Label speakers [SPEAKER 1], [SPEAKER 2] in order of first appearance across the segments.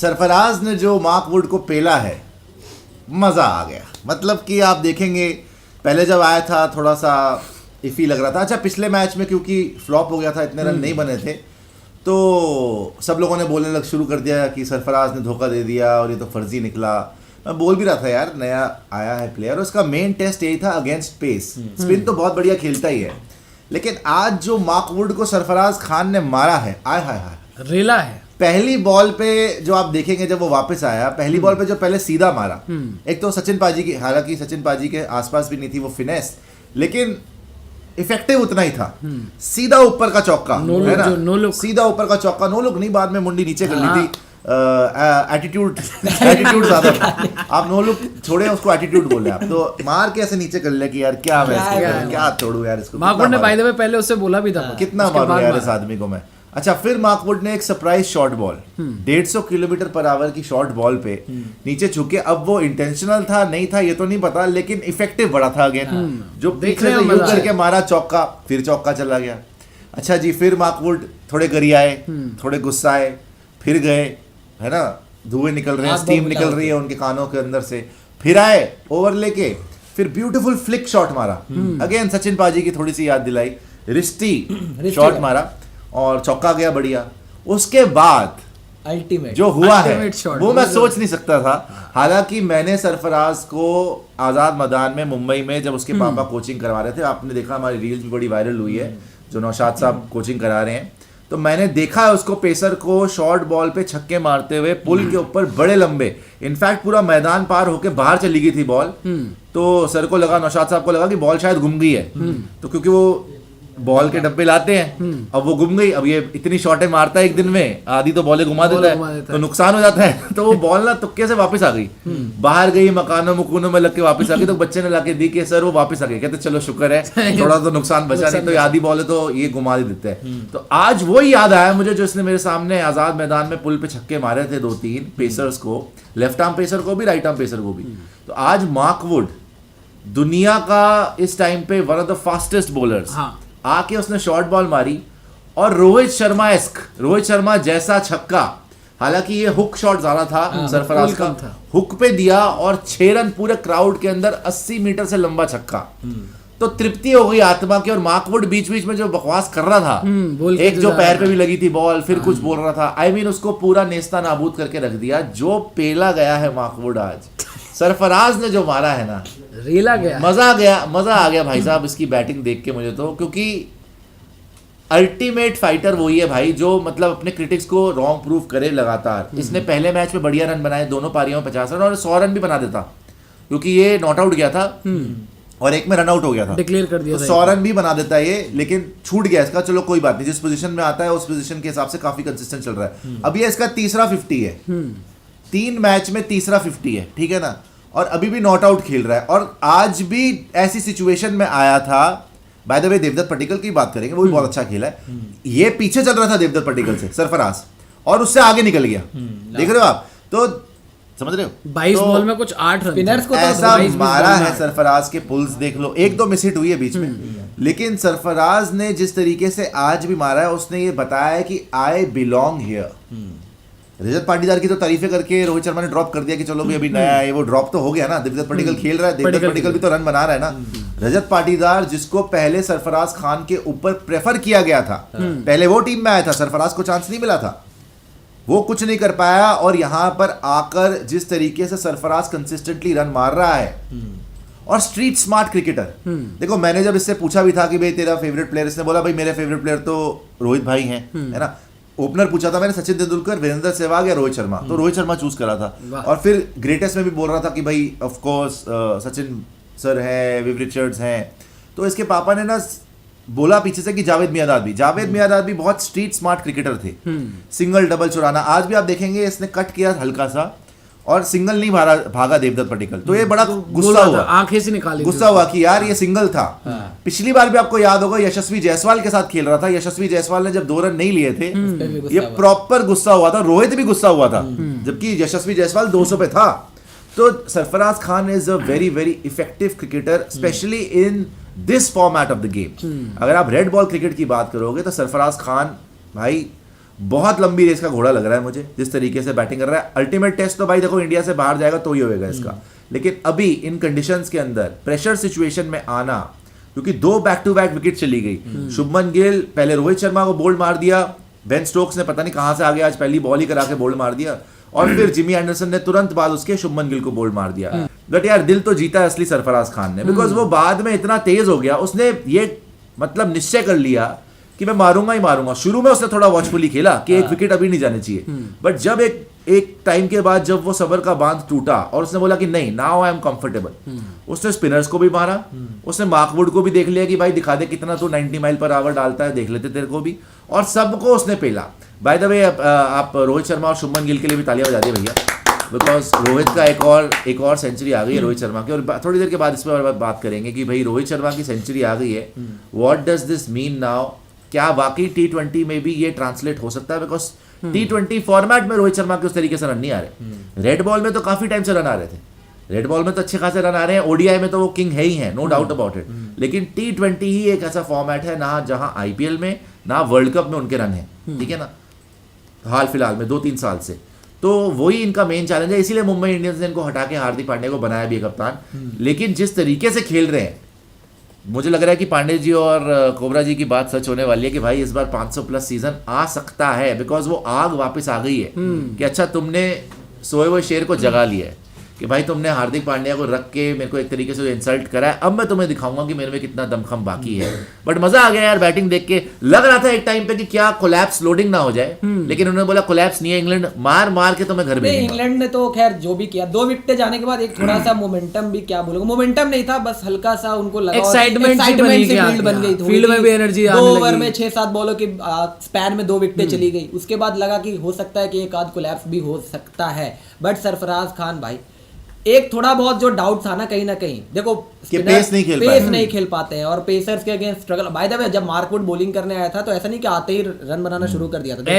[SPEAKER 1] सरफराज ने जो mark Wood को पेला है, मज़ा आ गया। मतलब कि आप देखेंगे पहले जब आया था थोड़ा सा इफ़ी लग रहा था। अच्छा, पिछले मैच में क्योंकि फ्लॉप हो गया था, इतने रन नहीं बने थे, तो सब लोगों ने बोलने लग शुरू कर दिया कि सरफराज ने धोखा दे दिया और ये तो फर्जी निकला। मैं बोल भी रहा था यार, नया आया है प्लेयर, उसका मेन टेस्ट यही था अगेंस्ट पेस। स्पिन तो बहुत बढ़िया खेलता ही है, लेकिन आज जो मार्क वुड को सरफराज खान ने मारा है, आय हाय हाय,
[SPEAKER 2] रेला है।
[SPEAKER 1] पहली बॉल पे जो आप देखेंगे जब वो वापस आया, पहली बॉल पे जो पहले सीधा मारा, एक तो सचिन पाजी की, हालांकि सचिन पाजी के आसपास भी नहीं थी वो फिनेस, लेकिन इफेक्टिव उतना ही था। सीधा ऊपर का चौका है ना, सीधा ऊपर का चौका, नो लुक नहीं, बाद में मुंडी नीचे कर ली थी। एटीट्यूड ज्यादा था। आप नो लुक छोड़े, उसको एटीट्यूड बोले आप, तो मार के ऐसे नीचे कर ले कि यार क्या मैं इसको क्या छोड़ू यार इसको।
[SPEAKER 2] मार्क वुड ने बाय द वे पहले उससे बोला भी था
[SPEAKER 1] कितना मारूं यार इस आदमी को मैं। अच्छा, फिर मार्क वुड ने एक surprise short ball, 150 kilometre per hour की शॉर्ट बॉल पे नीचे छुके, अब वो इंटेंशनल था नहीं था ये तो नहीं पता, लेकिन इफेक्टिव बड़ा था अगेन, जो पीछे से यूं करके मारा चौका, फिर चौका चला गया। अच्छा जी, फिर मार्क वुड थोड़े गरियाए, थोड़े गुस्साए, फिर गए, है ना, धुएं निकल रहे हैं, स्टीम निकल रही है उनके कानों के अंदर से, फिर आए ओवर लेके, फिर ब्यूटीफुल फ्लिक शॉट मारा, अगेन सचिन पाजी की थोड़ी सी याद दिलाई, रिस्टी शॉट मारा और चौका गया बढ़िया। उसके बाद
[SPEAKER 3] अल्टीमेट
[SPEAKER 1] जो हुआ है वो मैं
[SPEAKER 2] shot,
[SPEAKER 1] सोच नहीं सकता था। हालांकि मैंने सरफराज को आजाद मैदान में मुंबई में जब उसके पापा कोचिंग करवा रहे थे, आपने देखा हमारी रील्स भी बड़ी वायरल हुई है, जो नौशाद साहब कोचिंग करा रहे हैं, तो मैंने देखा है उसको पेसर को शॉर्ट बॉल पे छक्के मारते हुए पुल के ऊपर बड़े लंबे, इनफैक्ट पूरा मैदान पार होके बाहर चली गई थी बॉल, तो सर को लगा, नौशाद साहब को लगा कि बॉल शायद घूम गई है, तो क्योंकि वो बॉल के डब्बे लाते हैं, अब वो गुम गई। अब ये इतनी शॉटें मारता है एक दिन में, आधी तो बॉलें घुमा देता है, तो नुकसान हो जाता है, तो वो बॉल ना तुक्के से वापस आ गई, बाहर गई, मकानों मकूनों में लग के वापस आ गई, तो बच्चे ने लाके दी कि सर वो वापस आ गई, कहते चलो शुक्र है थोड़ा तो नुकसान बचा, नहीं तो आधी बॉल है तो ये घुमा देते हैं। तो आज वो ही याद आया मुझे जो इसने मेरे सामने आजाद मैदान में पुल पे छक्के मारे थे 2-3 पेसर्स को, लेफ्ट आर्म पेसर को भी, राइट आर्म पेसर को भी। तो आज मार्क वुड दुनिया का इस टाइम पे one of the fastest bowlers, आके उसने शॉर्ट बॉल मारी और रोहित शर्मा जैसा छक्का, हालांकि ये हुक शॉट ज्यादा था सरफराज का, हुक पे दिया और 6 रन पूरे क्राउड के अंदर, 80 मीटर से लंबा छक्का, तो तृप्ति हो गई आत्मा की। और मार्क वुड बीच बीच में जो बकवास कर रहा था, एक जो पैर पे भी लगी थी बॉल, फिर कुछ बोल रहा था, आई मीन उसको पूरा नेस्ता नाबूद करके रख दिया। जो पेला गया है मार्क वुड आज, सरफराज ने जो मारा है ना,
[SPEAKER 2] रेला गया,
[SPEAKER 1] मजा आ गया भाई साहब इसकी बैटिंग देख के मुझे तो, क्योंकि अल्टीमेट फाइटर वही है भाई जो मतलब अपने क्रिटिक्स को रॉन्ग प्रूव करे लगातार। इसने पहले मैच में बढ़िया रन बनाए, दोनों पारियों में 50 रन, और 100 रन भी बना देता, क्योंकि ये नॉट आउट गया था और एक में रन आउट हो गया था,
[SPEAKER 2] डिक्लेयर कर दिया,
[SPEAKER 1] तो 100 रन भी बना देता है ये, लेकिन छूट गया इसका। चलो कोई बात नहीं, जिस पोजीशन में आता है उस पोजीशन के हिसाब से काफी कंसिस्टेंट चल रहा है। अब ये इसका तीसरा 50 है, 3 मैच में तीसरा 50 है, ठीक है ना, और अभी भी नॉट आउट खेल रहा है। और आज भी ऐसी सिचुएशन में आया था, by the way Devdutt Padikkal की बात करेंगे, वो भी बहुत अच्छा खेला है। ये पीछे चल रहा था देवदत्त पट्टिकल से सरफराज, और उससे आगे निकल गया, देख रहे हो आप, तो समझ रहे हो,
[SPEAKER 2] 22 बॉल में कुछ 8 रन,
[SPEAKER 3] स्पिनर्स को
[SPEAKER 1] ऐसा मारा है सरफराज के पुल्स देख लो, 1-2 मिस हिट हुई है बीच में, लेकिन सरफराज ने जिस तरीके से आज भी मारा है, उसने ये बताया है कि I belong here. Rajat Patidar की तो तारीफें करके रोहित शर्मा ने ड्रॉप कर दिया कि चलो भी अभी नया है, वो ड्रॉप तो हो गया ना, देवदत्त पट्टिकल खेल रहा है, देवदत्त पट्टिकल भी तो रन बना रहा है ना। रजत पाटीदार जिसको पहले सरफराज खान के ऊपर प्रेफर किया गया था, पहले वो टीम में आया था, सरफराज को चांस नहीं मिला था, वो कुछ नहीं कर पाया, और यहां पर आकर जिस तरीके से सरफराज कंसिस्टेंटली रन मार रहा है, और स्ट्रीट स्मार्ट क्रिकेटर। देखो, मैंने जब इससे पूछा भी था कि भाई तेरा फेवरेट प्लेयर, इसने बोला भाई मेरे फेवरेट प्लेयर तो रोहित भाई हैं, है ना। ओपनर पूछा था मैंने, सचिन तेंदुलकर, वीरेंद्र सहवाग या रोहित शर्मा, तो रोहित शर्मा चूज करा था। और फिर ग्रेटेस्ट में भी बोल रहा था कि भाई ऑफ कोर्स सचिन सर है, विव रिचर्ड्स हैं। तो इसके पापा ने ना बोला पीछे से कि जावेद मियांदाद भी बहुत स्ट्रीट स्मार्ट क्रिकेटर थे, सिंगल डबल चुराना। आज भी आप देखेंगे इसने कट किया हल्का सा, और सिंगल नहीं भागा देवदत्त पट्टिकल, तो ये बड़ा गुस्सा हुआ,
[SPEAKER 2] आंखें से निकाली,
[SPEAKER 1] गुस्सा हुआ कि यार ये सिंगल था। पिछली बार भी आपको याद होगा यशस्वी जायसवाल के साथ खेल रहा था, यशस्वी जायसवाल ने जब 2 रन नहीं लिए थे, ये प्रॉपर गुस्सा हुआ था, रोहित भी गुस्सा हुआ था, जबकि यशस्वी जायसवाल 200 पे था। तो Sarfaraz Khan is a very very effective cricketer, specially in this format of the game. अगर आप रेड बॉल क्रिकेट की बात करोगे तो सरफराज खान भाई बहुत लंबी रेस का घोड़ा लग रहा है मुझे, जिस तरीके से बैटिंग कर रहा है। अल्टीमेट टेस्ट तो भाई देखो इंडिया से बाहर जाएगा तो ही होएगा इसका, लेकिन अभी इन कंडीशंस के अंदर प्रेशर सिचुएशन में आना, क्योंकि 2 बैक टू बैक विकेट चली गई। शुभमन गिल पहले रोहित शर्मा को बोल्ड मार दिया, बेन स्टोक्स ने पता नहीं कहां से आ गया आज, पहली बॉल ही करा के बोल्ड मार दिया, और फिर जिमी एंडरसन ने तुरंत बाद उसके शुभमन गिल को बोल्ड मार दिया। बट यार दिल तो जीता असली सरफराज खान ने, बिकॉज वो बाद में इतना तेज हो गया, उसने ये मतलब निश्चय कर लिया कि मैं मारूंगा ही मारूंगा। शुरू में उसने थोड़ा वॉचफुली खेला कि एक विकेट अभी नहीं जानी चाहिए, बट जब एक टाइम के बाद जब वो सबर का बांध टूटा और उसने बोला कि नहीं, नाउ आई एम कंफर्टेबल, उसने स्पिनर्स को भी मारा, उसने मार्क वुड को भी देख लिया कि भाई दिखा दे कितना तू 90 माइल पर आवर डालता है, देख लेते तेरे को भी, और सबको उसने पेला। बाय द वे आप रोहित शर्मा और शुभमन गिल के लिए भी तालियां बजा दिए भैया, बिकॉज रोहित का एक और सेंचुरी आ गई है रोहित शर्मा की, और थोड़ी देर के बाद इस पर बात करेंगे कि भाई रोहित शर्मा की सेंचुरी आ गई है, what does this mean now? क्या वाकई T20 में भी ये ट्रांसलेट हो सकता है? बिकॉज T20 फॉर्मेट में रोहित शर्मा के उस तरीके से रन नहीं आ रहे। रेड बॉल में तो काफी टाइम से रन आ रहे थे, रेड बॉल में तो अच्छे खासे रन आ रहे हैं, ओडीआई में तो वो किंग है ही है, नो डाउट अबाउट इट, लेकिन T20 ही एक ऐसा फॉर्मेट है ना जहां IPL में ना वर्ल्ड कप में उनके रन है, ठीक है ना, हाल फिलहाल में 2-3 साल से, तो वही इनका मेन चैलेंज है। इसीलिए मुंबई इंडियंस ने इनको हटा के हार्दिक पांड्या को बनाया भी है कप्तान। लेकिन जिस तरीके से खेल रहे हैं, मुझे लग रहा है कि पांडे जी और कोबरा जी की बात सच होने वाली है कि भाई इस बार 500 प्लस सीजन आ सकता है, बिकॉज वो आग वापस आ गई है कि अच्छा तुमने सोए हुए शेर को जगा लिया है, कि भाई तुमने हार्दिक पांड्या को रख के मेरे को एक तरीके से इंसल्ट करा है, अब मैं तुम्हें दिखाऊंगा कि मेरे में कितना दमखम बाकी है। बट मजा आ गया यार बैटिंग देख के। लग रहा था एक टाइम पे कि क्या कोलैप्स लोडिंग ना हो जाए, लेकिन उन्होंने बोला कोलैप्स नहीं है, इंग्लैंड मार मार के तुम्हें घर भेजेगा।
[SPEAKER 3] इंग्लैंड ने तो खैर जो भी किया, 2 विकेट जाने के बाद एक थोड़ा सा मोमेंटम भी, क्या बोलोगे, मोमेंटम नहीं था, बस हल्का सा उनको लगा
[SPEAKER 2] एक्साइटमेंट
[SPEAKER 3] से फील्ड बन गई,
[SPEAKER 2] फील्ड में भी एनर्जी आने
[SPEAKER 3] 2
[SPEAKER 2] लगी।
[SPEAKER 3] ओवर में 6-7 बॉलों के स्पैन में 2 विकेटें चली गई, उसके बाद लगा कि हो सकता है कि एक आध कोलैप्स भी हो सकता है। बट सरफराज खान भाई, एक थोड़ा बहुत जो डाउट था ना कहीं देखो
[SPEAKER 1] पेस
[SPEAKER 3] नहीं खेल पाते हैं, और पेसर्स के against struggle. By the way जब मार्क वुड बॉलिंग करने आया था तो ऐसा नहीं कि आते ही रन बनाना शुरू कर दिया था,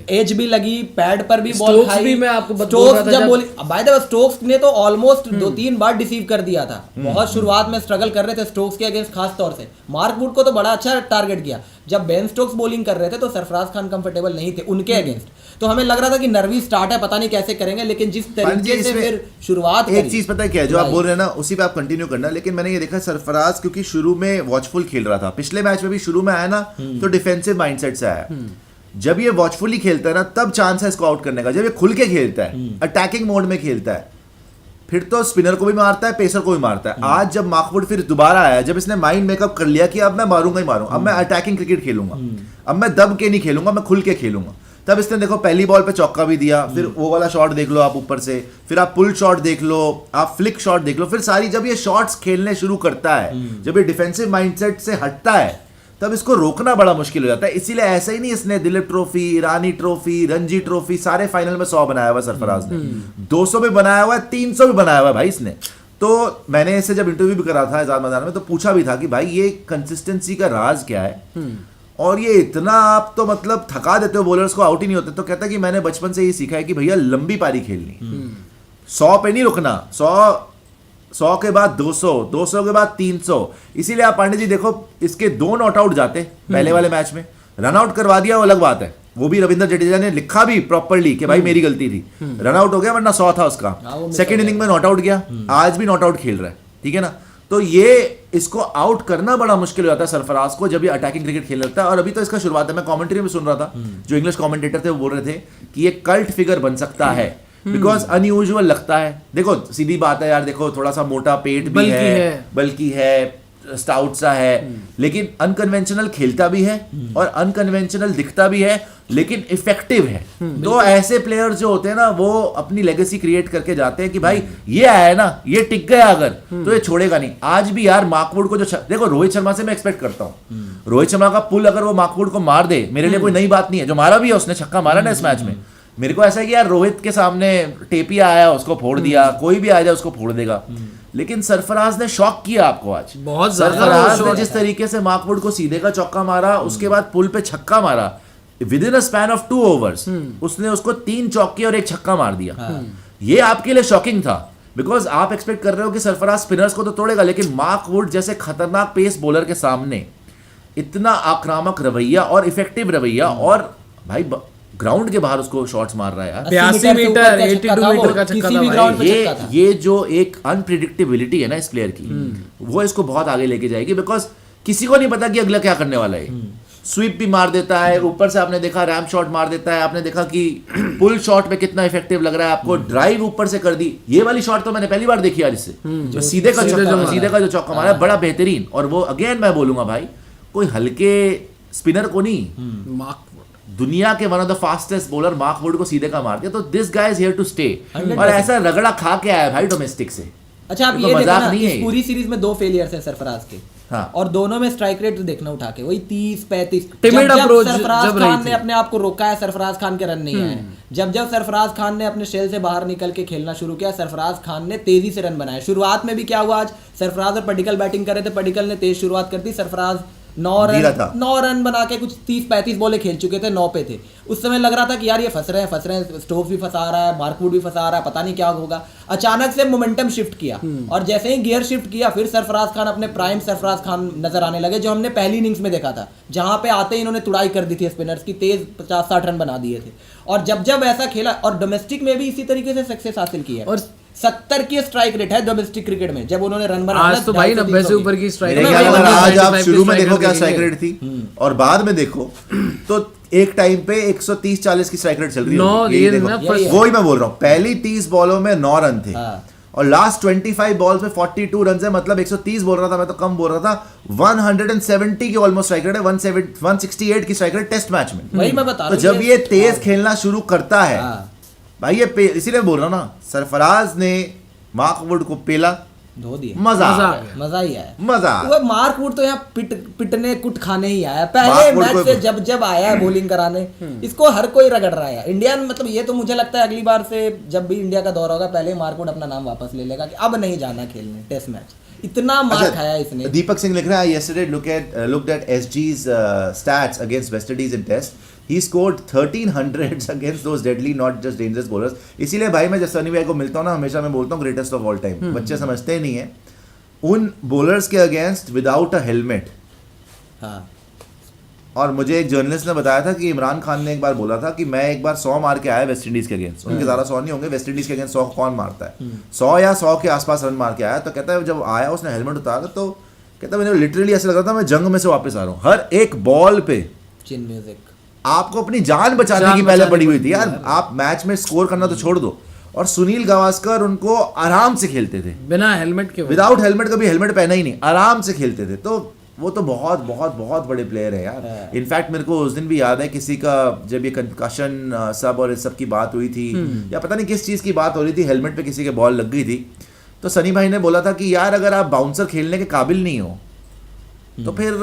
[SPEAKER 3] एज भी लगी, पैड पर भी बॉल खाई।
[SPEAKER 2] भी मैं आपको
[SPEAKER 3] स्टोक्स जब bowling, by the way Stokes ने तो ऑलमोस्ट 2-3 बार डिसीव कर दिया था, बहुत शुरुआत में स्ट्रगल कर रहे थे स्टोक्स के अगेंस्ट, खास तौर से मार्क वुड को तो बड़ा अच्छा टारगेट किया। जब बेन स्टोक्स बॉलिंग कर रहे थे तो सरफराज खान कंफर्टेबल नहीं थे उनके अगेंस्ट, तो हमें लग रहा था कि नर्वी स्टार्ट है, पता नहीं कैसे करेंगे, लेकिन जिस तरीके से फिर शुरुआत
[SPEAKER 1] एक चीज पता है क्या है, जो आप बोल रहे हैं ना उसी पे आप कंटिन्यू करना। लेकिन मैंने ये देखा सरफराज क्योंकि शुरू में वॉचफुल खेल रहा था, पिछले मैच में भी शुरू में आया ना तो डिफेंसिव माइंडसेट से आया। जब ये वॉचफुली खेलता है ना तब चांस है इसको आउट करने का। जब ये खुल के खेलता है, अटैकिंग मोड में खेलता है, फिर तो स्पिनर को भी मारता है, पेसर को भी मारता है। आज जब मार्क वुड फिर दोबारा आया, जब इसने माइंड मेकअप कर लिया कि अब मैं मारूंगा ही मारूंगा, अब मैं अटैकिंग क्रिकेट खेलूंगा, अब मैं दब के नहीं खेलूंगा, मैं खुल के खेलूंगा, तब इसने देखो पहली बॉल पे चौका भी दिया, फिर वो वाला शॉट देख लो आप ऊपर से, फिर आप पुल शॉट देख लो, आप फ्लिक शॉट देख लो, फिर सारी जब ये शॉट्स खेलने शुरू करता है, जब ये डिफेंसिव माइंडसेट से हटता है, तब इसको रोकना बड़ा मुश्किल हो जाता है। इसीलिए ऐसा ही नहीं इसने दिलीप ट्रॉफी, ईरानी ट्रॉफी, रणजी ट्रॉफी सारे फाइनल में 100 बनाया हुआ सरफराज ने, 200 भी बनाया हुआ है, 300 भी बनाया हुआ है भाई इसने। तो मैंने इससे जब इंटरव्यू भी करा था आजाद मैदान में तो पूछा भी था कि भाई ये कंसिस्टेंसी का राज क्या है, और ये इतना आप तो मतलब थका देते हो बॉलर्स को, आउट ही नहीं होते। तो कहता है कि मैंने बचपन से ही सीखा है कि भैया लंबी पारी खेलनी, 100 पे नहीं रुकना, 100 के बाद 200, 200 के बाद 300। इसीलिए आप पांडे जी देखो इसके 2 नॉट आउट जाते पहले वाले मैच में, रन आउट करवा दिया वो अलग बात है, वो भी रविंद्र जडेजा ने लिखा भी प्रॉपर्ली कि भाई मेरी गलती थी, रन आउट हो गया वरना 100 था उसका। सेकंड इनिंग में नॉट आउट गया, आज भी नॉट आउट खेल रहा है, ठीक है ना। तो ये इसको आउट करना बड़ा मुश्किल हो जाता है सरफराज को जब ये अटैकिंग क्रिकेट खेल लगता है। और अभी तो इसका शुरुआत है, मैं कमेंट्री में सुन रहा था, जो इंग्लिश कमेंटेटर थे वो बोल रहे थे कि ये कल्ट फिगर बन सकता है, बिकॉज अनयूजुअल लगता है। देखो सीधी बात है यार, देखो थोड़ा सा मोटा पेट भी है, बल्कि है, स्टाउट सा है, लेकिन अनकन्वेंशनल खेलता भी है और अनकन्वेंशनल दिखता भी है, लेकिन इफेक्टिव है। तो ऐसे प्लेयर जो होते हैं ना वो अपनी लेगेसी क्रिएट करके जाते हैं कि भाई ये आया है ना, ये टिक गया अगर तो ये छोड़ेगा नहीं। आज भी यार मार्क वुड को जो देखो, रोहित शर्मा से मैं एक्सपेक्ट करता हूँ, रोहित शर्मा का पुल अगर वो मार्क वुड को मार दे, मेरे लिए कोई नई बात नहीं है। जो मारा भी है उसने, छक्का मारा ना इस मैच में, मेरे को ऐसा है कि यार रोहित के सामने टेपिया आया उसको फोड़ दिया, कोई भी आ जाए उसको फोड़ देगा। लेकिन सरफराज ने शॉक किया आपको आज,
[SPEAKER 2] बहुत
[SPEAKER 1] सरफराज ने जिस तरीके से मार्क वुड को सीधे का चौका मारा, उसके बाद पुल पे छक्का मारा, with in a span of 2 overs उसने उसको 3 चौके और 1 छक्का मार दिया। ये आपके लिए शॉकिंग था, बिकॉज आप एक्सपेक्ट कर रहे हो कि सरफराज स्पिनर्स को तो तोड़ेगा, लेकिन मार्क वुड जैसे खतरनाक पेस बॉलर के सामने इतना आक्रामक रवैया और इफेक्टिव रवैया और भाई ग्राउंड के बाहर उसको शॉट्स मार रहा है यार।
[SPEAKER 2] 82 मीटर, 82 मीटर का
[SPEAKER 3] किसी
[SPEAKER 2] छक्का
[SPEAKER 3] भी
[SPEAKER 2] था
[SPEAKER 3] ग्राउंड
[SPEAKER 2] भाई।
[SPEAKER 3] पे छक्का था।
[SPEAKER 1] ये जो एक अनप्रिडिक्टेबिलिटी है ना इस प्लेयर की, वो इसको बहुत आगे लेके जाएगी, बिकॉज किसी को नहीं पता कि अगला क्या करने वाला है। स्वीप भी मार देता है, ऊपर से आपने देखा रैम शॉट मार देता है, आपने देखा कि पुल शॉट में कितना इफेक्टिव लग रहा है, आपको ड्राइव ऊपर से कर दी। ये वाली शॉट तो मैंने पहली बार देखी यार इससे, जो सीधे का चौका मारा है, बड़ा बेहतरीन। और वो अगेन मैं बोलूंगा भाई, कोई हल्के स्पिनर को नहीं,
[SPEAKER 2] मार्क
[SPEAKER 1] दुनिया के one of the fastest bowler Mark Wood को सीधे का मार दिया। तो this guy is here to stay, और ऐसा रगड़ा खा के आया भाई डोमेस्टिक से।
[SPEAKER 3] अच्छा, आप
[SPEAKER 1] ये तो
[SPEAKER 3] ये देखो
[SPEAKER 1] मजाक
[SPEAKER 3] ना,
[SPEAKER 1] नहीं है
[SPEAKER 3] इस
[SPEAKER 1] ये।
[SPEAKER 3] पूरी सीरीज में 2 फेलियर्स हैं सरफराज के।
[SPEAKER 1] हाँ।
[SPEAKER 3] और दोनों में स्ट्राइक रेट देखना उठा के वही 30-35।
[SPEAKER 2] Timid
[SPEAKER 3] जब
[SPEAKER 2] approach
[SPEAKER 3] सरफराज
[SPEAKER 2] जब रही
[SPEAKER 3] खान
[SPEAKER 2] थी।
[SPEAKER 3] ने अपने आप को रोका है, सरफराज खान के रन नहीं आए। जब सरफराज खान ने अपने शेल से बाहर निकल के खेलना शुरू किया, सरफराज खान ने तेजी से रन बनाए। शुरुआत में भी क्या हुआ, आज सरफराज और पडिक्कल बैटिंग कर रहे थे, पडिक्कल ने तेज शुरुआत कर दी, सरफराज 9 रन बना के कुछ 30-35 बॉलें खेल चुके थे, 9 पे थे। उस समय लग रहा था कि यार ये फंस रहे हैं, स्टोक्स भी फंसा रहा है, मार्कवुड भी फंसा रहा है, पता नहीं क्या होगा। अचानक से मोमेंटम शिफ्ट किया, और जैसे ही गियर शिफ्ट किया, फिर सरफराज खान अपने प्राइम सरफराज खान नजर आने लगे, जो हमने पहली इनिंग्स में देखा था, जहां पे आते ही इन्होंने तुड़ाई कर दी थी स्पिनर्स की, तेज 50-60 रन बना दिए थे। और जब ऐसा खेला, और डोमेस्टिक में भी इसी तरीके से सक्सेस हासिल की है।
[SPEAKER 2] और
[SPEAKER 3] 70 की स्ट्राइक रेट है डोमेस्टिक क्रिकेट में, जब उन्होंने रन बनाया।
[SPEAKER 2] आज तो भाई 90 से ऊपर की स्ट्राइक
[SPEAKER 1] मेरे ख्याल में आज आप शुरू में देखो क्या स्ट्राइक रेट थी, और बाद में देखो तो एक टाइम पे 130-40 की स्ट्राइक रेट चल रही
[SPEAKER 2] नौ
[SPEAKER 1] है।
[SPEAKER 2] ये ना first-
[SPEAKER 1] वही मैं बोल रहा हूँ, पहली 30 बॉलों में 9 रन थे,
[SPEAKER 3] हाँ।
[SPEAKER 1] और लास्ट 25 बॉल्स में 42 रन है, मतलब 130 बोल रहा था मैं, तो कम बोल रहा था। 170 की ऑलमोस्ट स्ट्राइक रेट है, 168 की स्ट्राइक रेट टेस्ट मैच में।
[SPEAKER 3] वही मैं बता रहा
[SPEAKER 1] तो
[SPEAKER 3] हूँ,
[SPEAKER 1] जब ये तेज खेलना शुरू करता है
[SPEAKER 3] हाँ।
[SPEAKER 1] भाई, ये इसीलिए बोल रहा हूँ ना, सरफराज ने मार्क वुड को पेला,
[SPEAKER 3] धो दिया,
[SPEAKER 1] मजा आ
[SPEAKER 2] आ
[SPEAKER 1] गया,
[SPEAKER 2] गया।
[SPEAKER 3] मजा ही आया।
[SPEAKER 1] मजा आ
[SPEAKER 3] वो मार्क वुड तो यहाँ पिटने कुट खाने ही आया। पहले
[SPEAKER 1] मार्क वुड
[SPEAKER 3] मैच
[SPEAKER 1] को-
[SPEAKER 3] से जब आया है बॉलिंग कराने, इसको हर कोई रगड़ रहा है इंडिया में। मतलब ये तो मुझे लगता है अगली बार से जब भी इंडिया का दौरा होगा, पहले मार्क वुड अपना नाम वापस ले लेगा कि अब नहीं जाना खेलने टेस्ट मैच। इतना मार खाया इसने।
[SPEAKER 1] दीपक सिंह लिख रहा है, yesterday looked at SG's stats against West Indies in test. He scored 13 hundreds against those deadly, not just dangerous bowlers. इसीलिए भाई मैं जब सनी भाई को मिलता हूँ ना, हमेशा मैं बोलता हूँ ग्रेटेस्ट ऑफ ऑल टाइम। बच्चे समझते ही नहीं है उन बॉलर्स के अगेंस्ट विदाउट अ हेलमेट।
[SPEAKER 3] हाँ।
[SPEAKER 1] और मुझे एक जर्नलिस्ट ने बताया था कि इमरान खान ने एक बार बोला था कि मैं एक बार 100 मार के आया वेस्ट इंडीज के अगेंस्ट। उनके ज़्यादा 100 नहीं होंगे, वेस्ट इंडीज के अगेंस्ट 100 कौन मारता है, 100 या 100 के आसपास रन मार के आया। तो कहता है जब आया उसने हेलमेट उतारा, तो कहता है मैंने लिटरली ऐसा लग रहा था मैं जंग में से वापस आ रहा हूँ। हर एक बॉल पे
[SPEAKER 3] चिन म्यूजिक।
[SPEAKER 1] आपको अपनी जान बचाने की पहले पड़ी हुई थी यार। आप मैच में स्कोर करना तो छोड़ दो। और सुनील गावस्कर उनको आराम से खेलते थे,
[SPEAKER 2] बिना हेलमेट के।
[SPEAKER 1] विदाउट हेलमेट, कभी हेलमेट पहना ही नहीं, आराम से खेलते थे। तो वो तो बहुत बहुत बहुत बड़े प्लेयर है यार। इनफैक्ट मेरे को उस दिन भी याद है किसी का, जब ये कंकशन सब और इस सब की बात हुई थी, या पता नहीं किस चीज़ की बात हो रही थी, हेलमेट पे किसी के बॉल लग गई थी, तो सनी भाई ने बोला था कि यार अगर आप बाउंसर खेलने के काबिल नहीं हो तो फिर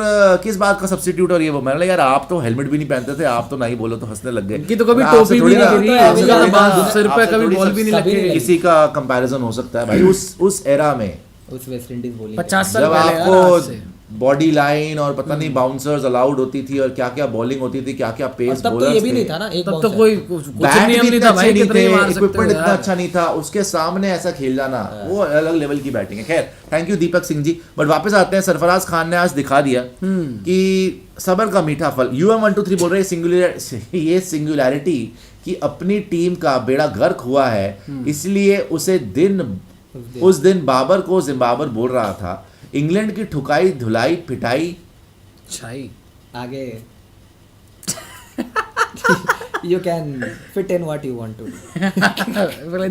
[SPEAKER 1] किस बात का सब्स्टिट्यूट। और ये वो मैंने यार आप तो हेलमेट भी नहीं पहनते थे, आप तो नहीं बोलो तो हंसने लग गए
[SPEAKER 2] कि तो कभी
[SPEAKER 1] आपसे
[SPEAKER 2] टोपी भी
[SPEAKER 1] थोड़ी
[SPEAKER 2] नहीं
[SPEAKER 1] ना-
[SPEAKER 2] गिरी,
[SPEAKER 1] आपसे
[SPEAKER 2] उसका
[SPEAKER 1] थोड़ी
[SPEAKER 2] बाल
[SPEAKER 1] ना-
[SPEAKER 2] सिर पे
[SPEAKER 1] आपसे
[SPEAKER 2] कभी
[SPEAKER 1] थोड़ी
[SPEAKER 2] बॉल भी नहीं
[SPEAKER 3] सभी
[SPEAKER 2] लगी।
[SPEAKER 1] किसी का कंपैरिजन हो सकता है भाई उस एरा में,
[SPEAKER 3] उस वेस्ट इंडीज बॉलिंग
[SPEAKER 2] 50 साल
[SPEAKER 1] जब
[SPEAKER 2] पहले यार, आज
[SPEAKER 1] आपको
[SPEAKER 2] से।
[SPEAKER 1] बॉडी लाइन और पता नहीं बाउंसर्स अलाउड होती थी, और क्या क्या बॉलिंग होती थी, क्या क्या पेस
[SPEAKER 3] तब तो ये भी नहीं था ना, एक
[SPEAKER 2] तब तो
[SPEAKER 3] bouncer।
[SPEAKER 2] कोई कुछ
[SPEAKER 1] बैट
[SPEAKER 2] नियम
[SPEAKER 1] भी
[SPEAKER 2] नहीं
[SPEAKER 1] इतने
[SPEAKER 2] था
[SPEAKER 1] अच्छे
[SPEAKER 2] भाई,
[SPEAKER 1] नहीं
[SPEAKER 2] कितने ही
[SPEAKER 1] थे,
[SPEAKER 2] मार सकते
[SPEAKER 1] इक्विपमेंट
[SPEAKER 2] हो
[SPEAKER 1] इतना
[SPEAKER 2] यार।
[SPEAKER 1] अच्छा नहीं था, उसके सामने ऐसा खेल जाना वो अलग लेवल की बैटिंग है। खैर thank you Deepak Singh ji. But वापस आते हैं, सरफराज खान ने आज दिखा दिया कि सबर का मीठा फल। UM123 बोल रहे हैं ये सिंगुलैरिटी कि अपनी टीम का बेड़ा गर्क हुआ है, इसलिए उस दिन बाबर को जिम्बाबर बोल रहा था। इंग्लैंड की ठुकाई धुलाई पिटाई
[SPEAKER 2] छाई
[SPEAKER 3] आगे you can fit in what you want to.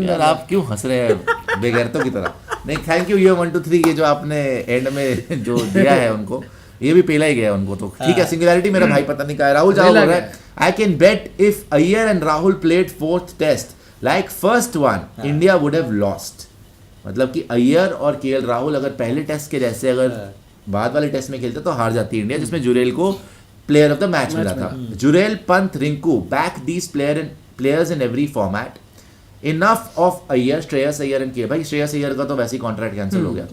[SPEAKER 1] यार आप क्यों हंस रहे हैं बेगैरतों की तरह। नहीं थैंक यू UM123, ये जो आपने एंड में जो दिया है उनको, ये भी पेला ही गया उनको, तो ठीक है। सिंगुलैरिटी मेरा भाई पता नहीं कहा है। राहुल जाओ बोल रहा है I can bet if Iyer and Rahul played 4th taste like first one India would have lost. मतलब कि अय्यर और KL राहुल अगर पहले टेस्ट के जैसे अगर बाद वाले टेस्ट में खेलते तो हार जाती इंडिया, जिसमें जुरेल को प्लेयर ऑफ द मैच मिला था। Jurel, Pant, Rinku back these players in every format. Enough of Iyer, Shreyas Iyer and KL। भाई श्रेयस अय्यर का तो वैसे ही कॉन्ट्रैक्ट कैंसिल हो गया।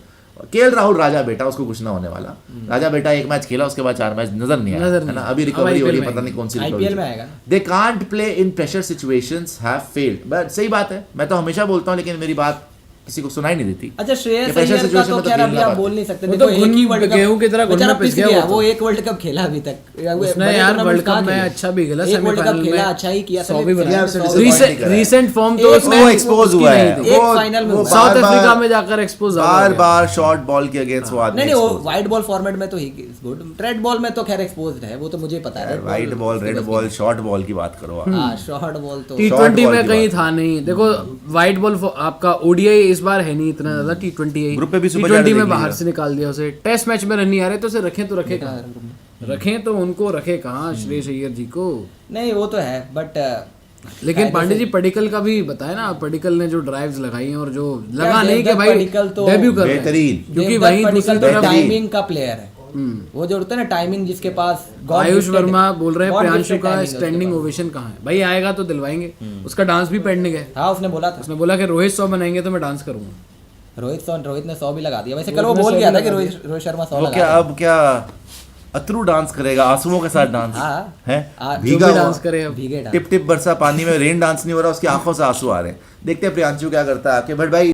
[SPEAKER 1] KL राहुल राजा बेटा, उसको कुछ ना होने वाला। राजा बेटा एक मैच खेला, उसके बाद 4 मैच नजर नहीं आया, है ना। अभी रिकवरी हो रही है, पता नहीं कौन सी
[SPEAKER 3] IPL में आएगा।
[SPEAKER 1] They can't play in pressure situations have failed. But सही बात है, मैं तो हमेशा बोलता हूँ, लेकिन मेरी बात किसी को सुनाई नहीं देती।
[SPEAKER 3] अच्छा श्रेयस
[SPEAKER 1] ये pressure
[SPEAKER 3] अय्यर का
[SPEAKER 1] situation
[SPEAKER 3] तो
[SPEAKER 1] में तो
[SPEAKER 3] खैर
[SPEAKER 1] खेल
[SPEAKER 3] अभी
[SPEAKER 1] ना
[SPEAKER 3] आप
[SPEAKER 1] पाते।
[SPEAKER 3] बोल नहीं सकते।
[SPEAKER 2] वो
[SPEAKER 3] देखो
[SPEAKER 2] तो
[SPEAKER 3] एक ही वर्ल्ड कप
[SPEAKER 2] गेहूं की तरह घुटना
[SPEAKER 3] बेचारा
[SPEAKER 2] पिस गया
[SPEAKER 3] गया
[SPEAKER 2] वो तो।
[SPEAKER 3] वो एक वर्ल्ड कप खेला अभी तक।
[SPEAKER 2] उसने
[SPEAKER 3] बड़े
[SPEAKER 2] यार
[SPEAKER 3] tournaments
[SPEAKER 2] वर्ल्ड
[SPEAKER 3] कहाँ
[SPEAKER 2] कप में
[SPEAKER 3] खेले?
[SPEAKER 2] अच्छा भी खेला,
[SPEAKER 3] एक वर्ल्ड कप
[SPEAKER 2] सेमीफाइनल
[SPEAKER 3] खेला,
[SPEAKER 2] में
[SPEAKER 3] अच्छा ही किया,
[SPEAKER 2] 100 भी
[SPEAKER 3] सेमीफाइनल
[SPEAKER 2] बनाया।
[SPEAKER 3] में 100
[SPEAKER 1] Disappoint
[SPEAKER 3] भी
[SPEAKER 1] नहीं करा है।
[SPEAKER 2] रीसेंट फॉर्म तो
[SPEAKER 3] एक
[SPEAKER 2] उसमें
[SPEAKER 1] वो एक्सपोज हुआ है,
[SPEAKER 2] नहीं थी।
[SPEAKER 3] एक
[SPEAKER 1] वो
[SPEAKER 3] फाइनल में
[SPEAKER 1] वो
[SPEAKER 3] हुआ।
[SPEAKER 2] साउथ
[SPEAKER 1] बार-बार-
[SPEAKER 2] अफ्रीका में जाकर एक्सपोज
[SPEAKER 1] बार-बार शॉर्ट बॉल के अगेंस्ट वो आदमी
[SPEAKER 3] नहीं वो
[SPEAKER 1] expose
[SPEAKER 3] वाइट बॉल फॉर्मेट में तो ही गुड, रेड बॉल में तो खैर एक्सपोज्ड है, वो तो मुझे पता है।
[SPEAKER 1] है। White ball, red ball, short ball की बात करो आप।
[SPEAKER 3] हाँ शॉर्ट बॉल तो
[SPEAKER 2] T20
[SPEAKER 1] Short ball
[SPEAKER 2] में
[SPEAKER 1] की
[SPEAKER 2] कहीं
[SPEAKER 1] बात।
[SPEAKER 2] था नहीं। देखो वाइट बॉल आपका ओडीआई इस बार है नहीं इतना ज्यादा, T20 है।
[SPEAKER 1] ग्रुप पे भी सुपर
[SPEAKER 2] T20
[SPEAKER 1] देख
[SPEAKER 2] में
[SPEAKER 1] लीजिए।
[SPEAKER 2] बाहर से निकाल दिया उसे। टेस्ट मैच में रन नहीं आ रहे तो उसे रखें तो रखे कहाँ? रखें तो उनको रखे कहाँ श्रेयस अय्यर जी को।
[SPEAKER 3] नहीं वो तो है बट
[SPEAKER 2] लेकिन पांडे जी पडिक्कल का भी बताया ना, पडिक्कल ने जो ड्राइव्स लगाई हैं और जो लगा
[SPEAKER 3] यार,
[SPEAKER 2] नहीं कि
[SPEAKER 3] देवदत्त
[SPEAKER 2] भाई
[SPEAKER 3] पडिक्कल तो
[SPEAKER 2] डेब्यू कर रहे हैं।
[SPEAKER 1] बेहतरीन।
[SPEAKER 2] क्योंकि वहीं दूसरी तरफ
[SPEAKER 3] टाइमिंग का प्लेयर है। वो जो होता है ना टाइमिंग जिसके पास God
[SPEAKER 2] आयुष
[SPEAKER 3] gifted-
[SPEAKER 2] वर्मा बोल रहे हैं
[SPEAKER 3] God
[SPEAKER 2] प्रियांशु
[SPEAKER 3] gifted
[SPEAKER 2] का
[SPEAKER 3] timing है उसके
[SPEAKER 2] स्टैंडिंग
[SPEAKER 3] पास।
[SPEAKER 2] ओवेशन कहाँ है? भाई आएगा तो दिलवाएंगे। उसका डांस भी पेंडिंग है।
[SPEAKER 3] हाँ उसने बोला था
[SPEAKER 2] उसने बोला कि रोहित 100 बनाएंगे तो मैं डांस करूंगा।
[SPEAKER 3] रोहित ने 100 भी लगा दिया वैसे।
[SPEAKER 2] रोहित
[SPEAKER 3] कल वो
[SPEAKER 2] ने
[SPEAKER 3] बोल
[SPEAKER 2] 100
[SPEAKER 3] गया
[SPEAKER 2] भी
[SPEAKER 3] था कि
[SPEAKER 2] लगा
[SPEAKER 3] रोहित शर्मा 100
[SPEAKER 1] वो
[SPEAKER 3] लगा
[SPEAKER 1] क्या
[SPEAKER 3] दिया।
[SPEAKER 1] अब क्या अथरू डांस करेगा, आंसुओं के साथ डांस
[SPEAKER 3] हाँ।
[SPEAKER 1] है,
[SPEAKER 3] जो
[SPEAKER 1] भीगा
[SPEAKER 2] भी
[SPEAKER 1] हुआ।
[SPEAKER 2] डांस करे अब।
[SPEAKER 3] भीगे डांस।
[SPEAKER 1] टिप टिप बरसा पानी में रेन डांस नहीं हो रहा, उसकी आंखों से आंसू आ रहे हैं। देखते हैं प्रियांशु क्या करता है आपके। बट भाई